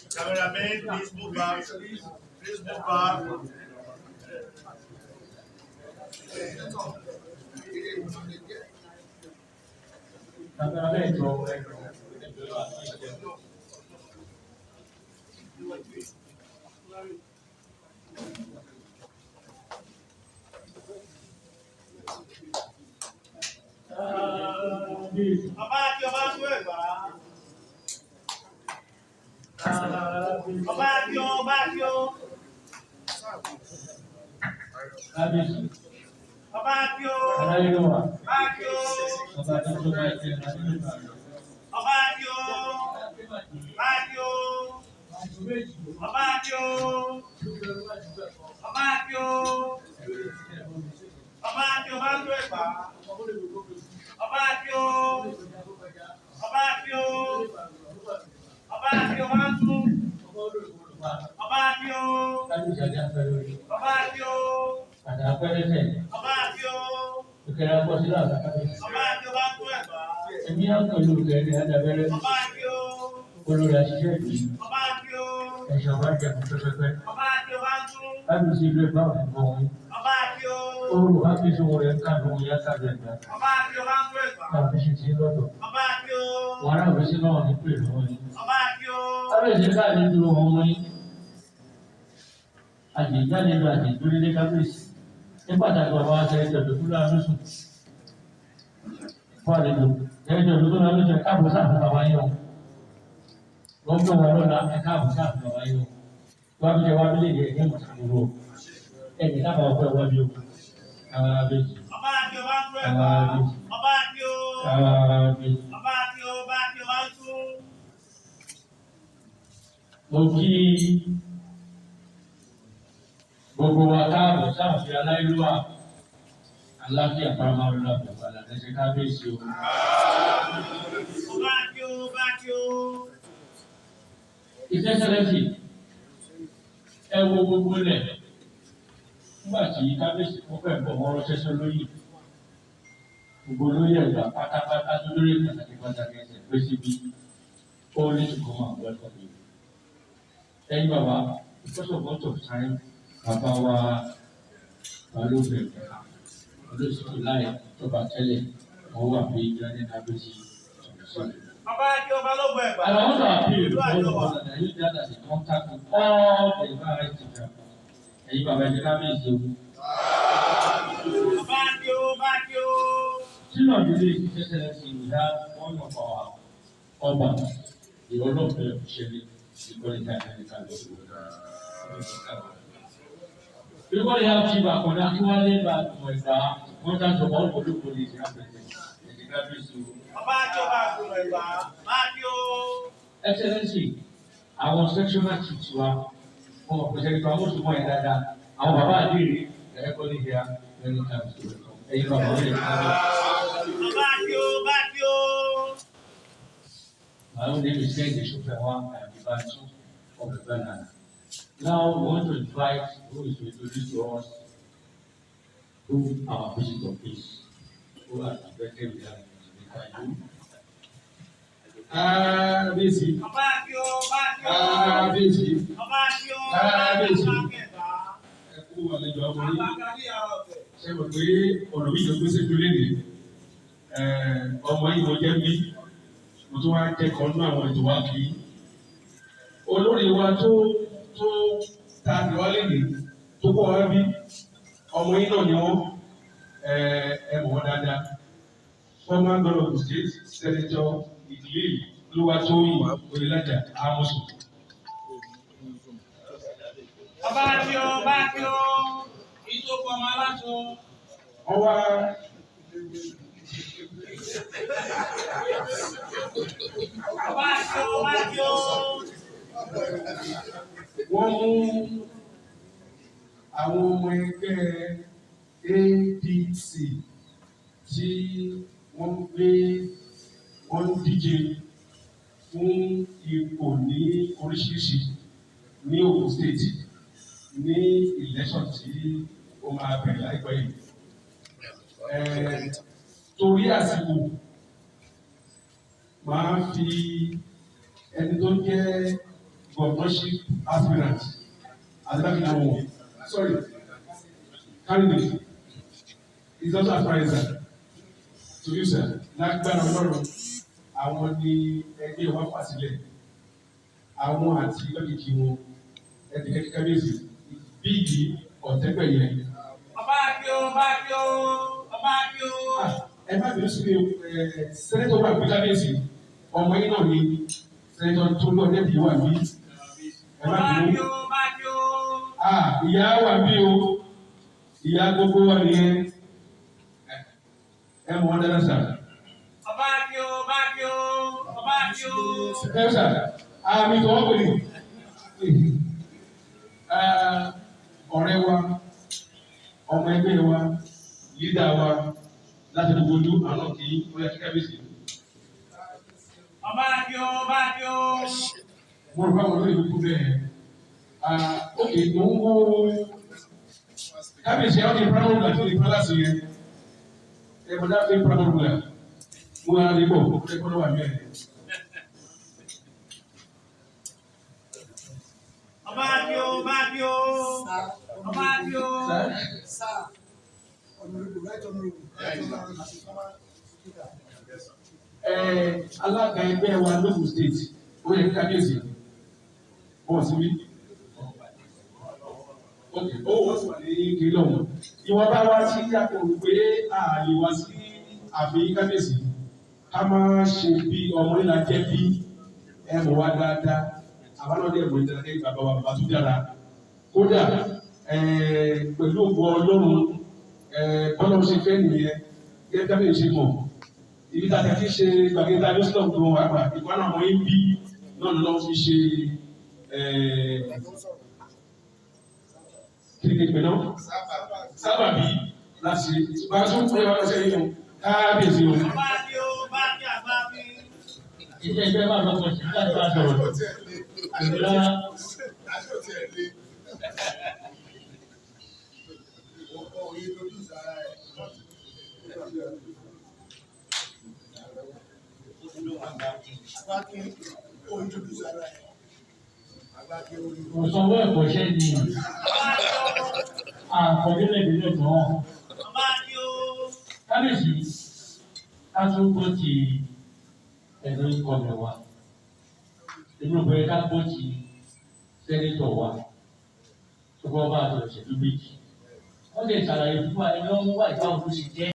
Cameraman, please move back. Please move back. Gbogbo wa káàbọ̀ sáàfin aláìlúwà Alake àpamọ́lá bàbá ẹ̀ṣẹ̀ kábíyèsí o. Ìṣẹ́sẹ́lẹ́sì ẹ wo gbogbo lẹ̀ nígbà tí kábíyèsí fún fẹ́ bọ̀ wọ́n rọ́ṣẹ́ṣẹ́ lóyè. Gbogbo lóyè ẹ̀gbà pátápátá tó lórí pàtàkì ẹsẹ̀ pé síbi ó ní ṣùgbọ́n máa wọ́n lọ́dọ̀ yìí. Ẹ̀yin bàbá because of lot of time bàbá wa balógun ẹ̀ka olóṣèlú láì tọ́ba tẹ́lẹ̀ wọ́n wà pé ìjọba kábíyèsí ọ̀sán. And I want to appeal to all of us that you that as a contact with all the environment teachers. Ẹ̀yin bàbá ẹ̀jẹ̀ kábíyèsí o. Sínú ìdílé ìṣẹ́sẹ́lẹ́sì we have one of our ọba ìrọ̀lọ́pẹ̀ òṣèré ìgbọ́nìkà ẹ̀ka lọ́sọ̀rọ̀. Everybody have chief akọ̀dá kí wọ́n lé bá ọmọ ìgbà wọ́n dá sọ all for the police happening. Ẹ̀jẹ̀ kábíyèsí o. Excellency, àwọn sectional chiefs wa ọmọ pẹ̀sẹ̀ nípa àwọn oṣù mọ́ ẹ̀ dáadáa àwọn bàbá àdéhìí ẹ̀kọ́ ní ìhà lẹ́nu káàkiri ẹ̀yin bàbá rẹ̀ My own name is Kenji Shufewa. I am the Bantu of the Banana. Now we want to invite who is to introduce to us who our visitor is. Who are invited with us to you. Busy. Busy. Ẹkú àlejò ọmọ yìí. Ṣé mo pé ọ̀rọ̀ yìí ló gbèsè tó léde? Ọmọ yìí mo jẹ́ bí mo tún wá kẹ́kọ̀ọ́ nínú àwọn ètò wa kì í. Olórí wa tó ta àdìwálé nì tó kọ́ wá bí ọmọ yìí náà ni wọ́n ẹ mọ̀ wọ́n dáadáa. Former governor of the state, Senator ìdílé yìí Olúwatóyìn Oyèlájà Amosu. Ọba kí o, ìjókòó ọmọ aláṣọ. Ọwá Ọba kí o. Wọ́n mú àwọn ọmọ ẹgbẹ́ ADC tí wọ́n díje fún ipò ní oríṣiríṣi ní Ogun State ní election tí ó máa bẹ̀rẹ̀ láìpẹ́ yìí. Torí àsìkò máa fi ẹni tó jẹ́ governorship aspirant Adenuga sorry candidate is also aspirant to you sir lágbára Ọlọ́run àwọn ní ẹgbẹ́ wa fà sílẹ̀ àwọn àti lọ́kìkì wọn ẹ̀dẹ̀kẹ́ kábíyèsí Biyi Otegbeye. Ọba kí o. Ẹ má bẹ̀rẹ̀ sí sẹ́nẹ́tọ̀ wà pé kábíyèsí ọmọ yín náà ni sẹ́nẹ́tọ̀ tó lọ dẹ́bi wà bí. Ẹ má bẹ̀rẹ̀. Ọba kí o. Ìyá wà bí o ìyá gbogbo wa nìyẹn ẹ mọ̀ ọ́n dáná sà. Ọba kí o. Ẹ sà àmì tọwọ́ pè ní ọ̀rẹ́ wa ọmọ ẹgbẹ́ wa lídà wa láti gbogbo ojú àwọn kì í ó yẹ kí kábíyèsí. Ọba kí o. Mo rò báwọn olóyè kú bẹ́ẹ̀. Ok, mo ń wo kábíyèsí àwọn ìpínlẹ̀ ọ̀gbìn àti ìpínlẹ̀ láti yẹn. Ẹ bọ̀dá fi ìpínlẹ̀ ọ̀gbìn à. Mo máa rí bọ̀ ó fẹ́ kọ́ lọ́wọ́ àmì ẹ̀. Ọba kí o. Alága ẹgbẹ́ wa lókun state ó yẹ kí kábíyèsí bọ̀ síbí. Ó wọ́n sì wà ní kiri ọ̀hún. Ìwọ̀n bá wá sí àkókò pé ààyè wá sí àfihàn kábíyèsí ká máa ṣe bí ọmọ nílá jẹ́ bí ẹ̀mọ̀ wá dáadáa. Àwọn náà dẹ̀ mọ̀ ìdájọ́ ìgbàgbọ́ wa bàbá tó dára. Kódà pẹ̀lú ògbó Ọlọ́run bọ́lá ṣe fẹ́ nìyẹn gẹ́gẹ́ kábíyèsí ṣe mọ̀. Ibi tá a ti ṣe gbàgede adúsílọ̀ tó wà gbà ìgbà náà wọ́n ń bí náà lọ́wọ́ fi ṣe kíni pé náà sábàbí láti bá a tún pé wá lọ́sẹ̀ yìí o kábíyèsí o. Ọba kí o. Ilé ẹgbẹ́ bá lọ́kọ̀ sí láti bá a sọ̀rọ̀. Ìgbà Òsanwó ẹ̀kọ́ṣẹ́ ni àkọsílẹ̀ ìbílẹ̀ náà. Ọba kí o. Kábíyèsí ká tún gbọ́ ti ẹ̀rọ ìkọlẹ̀ wa. Inú bẹ̀rẹ̀ ká gbọ́ ti sẹ́nitọ̀ wa. Tó bọ́ bá a lọ ṣètò méjì. Wọ́n lè ṣàlàyé fún wa ẹni wọ́n mú wá ìbáwọ̀ tó ṣe jẹ́.